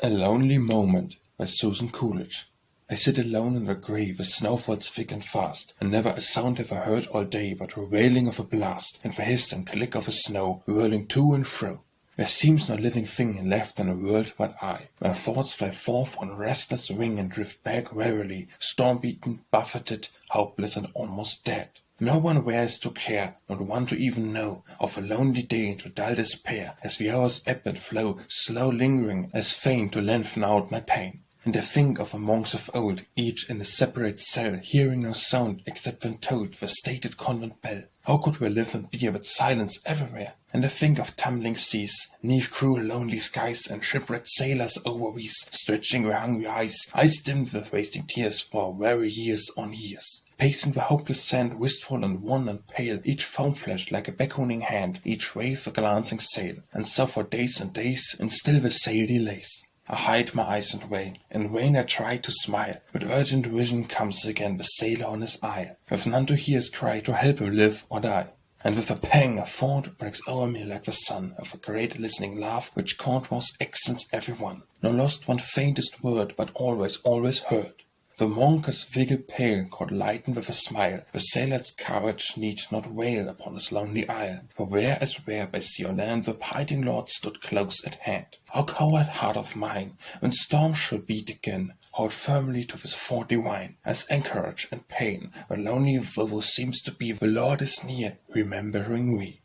A Lonely Moment by Susan Coolidge. I sit alone in the grave with snowfalls thick and fast, and never a sound have I heard all day but the wailing of a blast, and the hiss and click of the snow whirling to and fro. There seems no living thing left in the world but I. My thoughts fly forth on restless wing and drift back wearily, storm-beaten, buffeted, hopeless and almost dead. No one wears to care, not one to even know, of a lonely day into dull despair, as the hours ebb and flow, slow lingering, as fain to lengthen out my pain. And I think of the monks of old, each in a separate cell, hearing no sound except when tolled the stated convent bell. How could we live and be with silence everywhere? And I think of tumbling seas, 'neath cruel lonely skies, and shipwrecked sailors over these, stretching their hungry eyes dimmed with wasting tears for weary years on years. Pacing the hopeless sand, wistful and wan and pale, each foam-flashed like a beckoning hand, each wave a glancing sail, and so for days and days, and still the sail delays. I hide my eyes and wail, in vain I try to smile, but urgent vision comes again, the sailor on his isle, with none to hear his cry to help him live or die. And with a pang a thought breaks o'er me like the sun, of a great listening laugh which countermost accents every one, nor lost one faintest word, but always, always heard. The monker's vigil pale could lighten with a smile, the sailor's courage need not wail upon his lonely isle, for where as where by sea or land the pitying Lord stood close at hand. O coward heart of mine, when storms shall beat again, hold firmly to this fort divine, as anchorage in pain, where lonely woe seems to be, the Lord is near, remembering we.